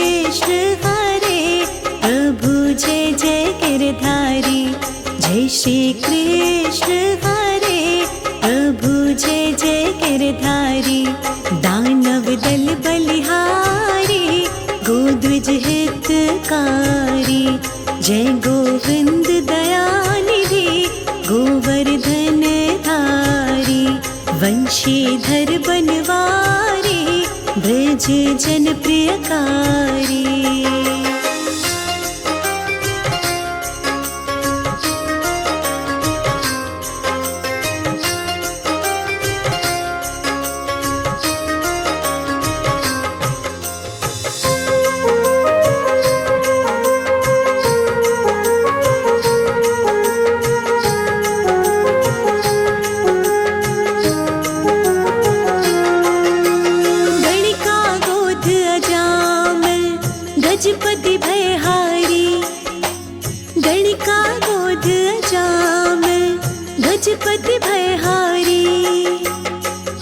कृष्ण हरे प्रभु जय जय गिरधारी। जय श्री कृष्ण हरे प्रभु जय जय गिरधारी। दानव दल बलिहारी गोद्विज हितकारी। जय गोविंद दयानिधि गोवर्धन धारी। वंशीधर बनवारी ब्रज जन प्रियकारी। गजपति भयहारी गणिका गोध अजामिल गजपति भयहारी।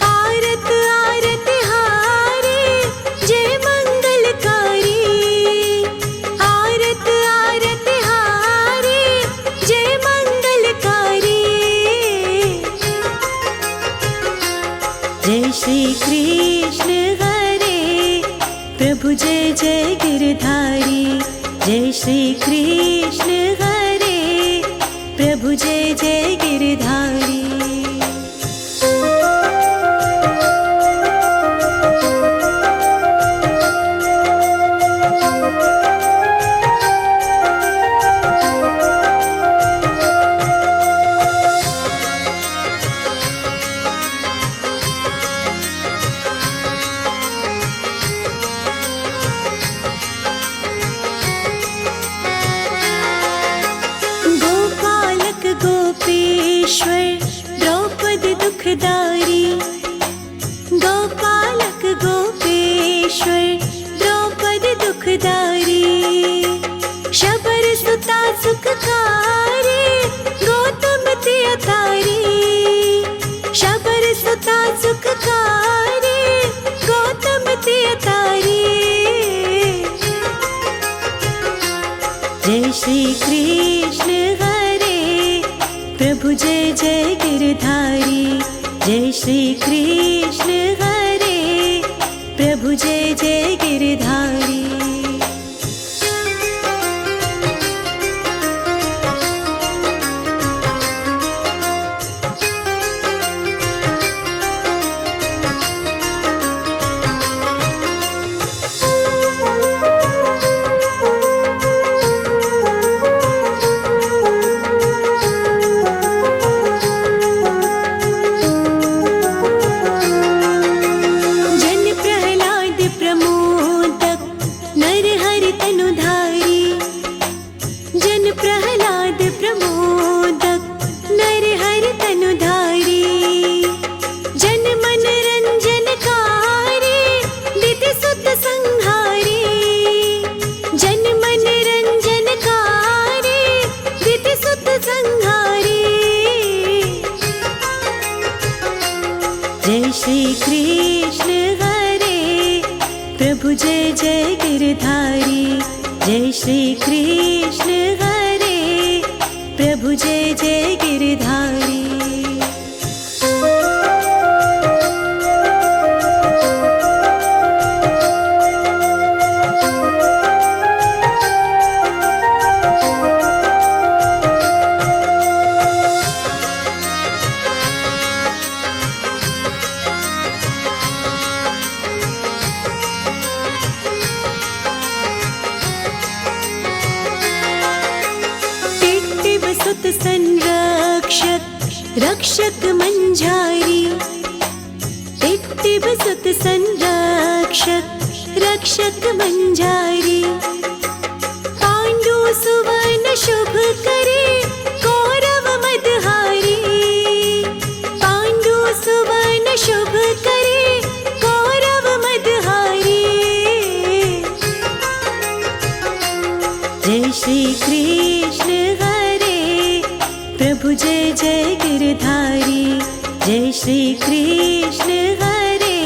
आरत आरत हारी जय मंगलकारी। आरत आरत हारी जय मंगलकारी। जय श्री कृष्ण हरे प्रभु जय जय गिरधारी। जय श्री कृष्ण हरे प्रभु जय जय गिरधारी। गोपेश्वर द्रौपदी दुखदारी। गोपालक गोपेश्वर द्रौपदी दुखदारी। शबर सुता सुखकारी गौतम अवतारी। शबर सुता सुखकारी गौतम अवतारी। जय श्री कृष्ण हरे प्रभु जय जय गिरधारी। जय श्री कृष्ण हरे प्रभु जय जय गिरधारी। जय श्री कृष्ण हरे प्रभु जय जय गिरधारी। जय श्री कृष्ण हरे प्रभु जय जय गिरधारी। सुत संरक्षक रक्षक मंझारी। टिट्टिब सुत संरक्षक रक्षक मंझारी। पांडु सुवन शुभ करे कौरव मदहारी। पांडु सुवन शुभ करे कौरव मदहारी। जय श्री कृष्ण हरे प्रभु जय जय गिरधारी। जय श्री कृष्ण हरे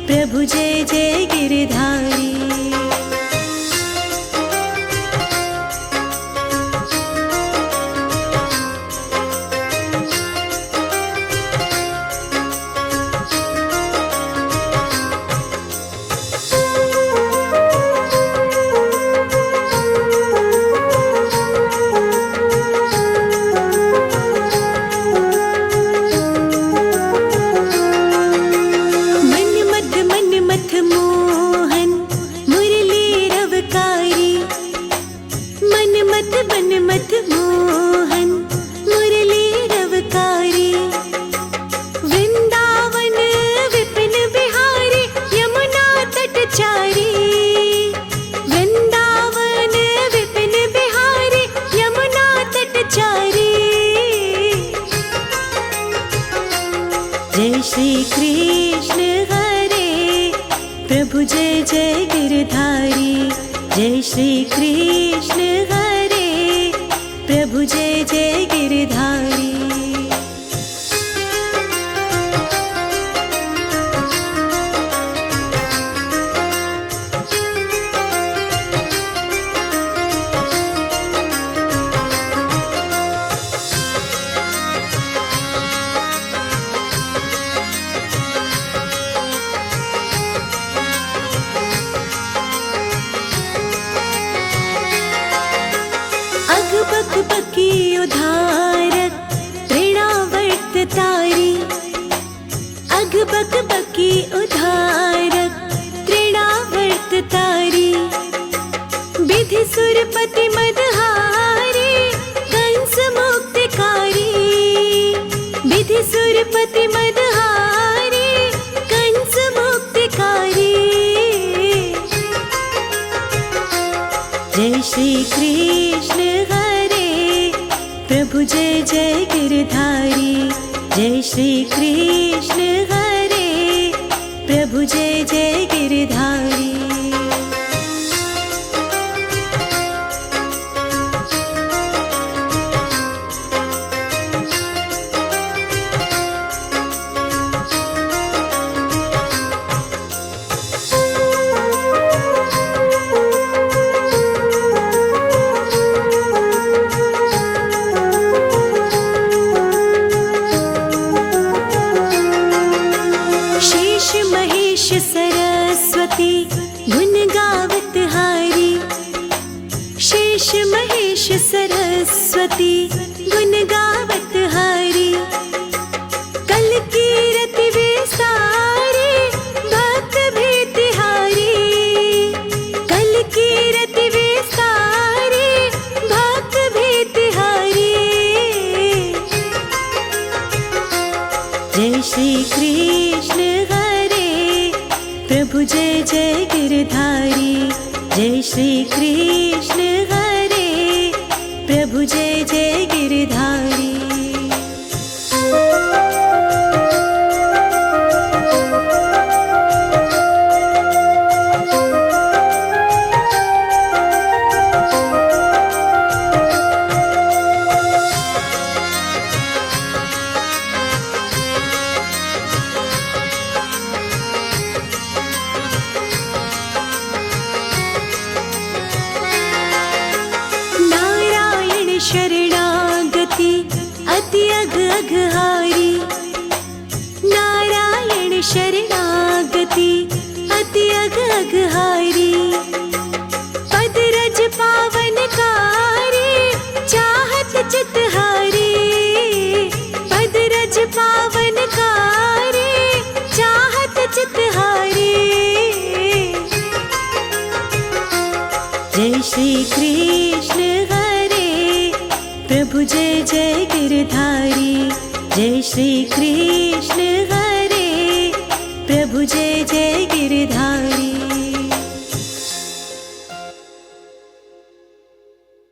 प्रभु जय जय गिरधारी। मत मोहन मुरली रवकारी, वृंदावन विपिन बिहारी यमुना तटचारी, वृंदावन विपिन बिहारी यमुना तटचारी। जय श्री कृष्ण हरे प्रभु जय जय गिरधारी, जय श्री कृष्ण हरे प्रभु जय जय गिरधारी। बक बकी उधारक तृणावर्ततारी, अघ बक बकी उधारक तृणावर्ततारी, विधि सुरपति मदहारी कंस मुक्तिकारी, विधि सुरपति मदहारी कंस मुक्तिकारी। जय श्री कृष्ण हरे प्रभु जय जय गिरधारी, जय श्री कृष्ण हरे प्रभु जय जय गिरधारी। महेश सरस्वती गुण गावत हारी, शेष महेश सरस्वती गुण गावत हारी, कल की रति विस्तारी भक्त भीतिहारी, कल की रति विस्तारी भक्त भीतिहारी। जय श्री कृष्ण प्रभु जय जय गिरधारी, जय श्री कृष्ण हरे प्रभु जय जय गिरधारी। शरणागति अति अघ अघहारी, नारायण शरणागति अति अघ अघहारी, पद रज पावनकारी चाहत चितहारी, पद रज पावनकारी चाहत चितहारी। जय श्री कृष्ण प्रभु जय जय गिरधारी, जय श्री कृष्ण हरे प्रभु जय जय गिरधारी।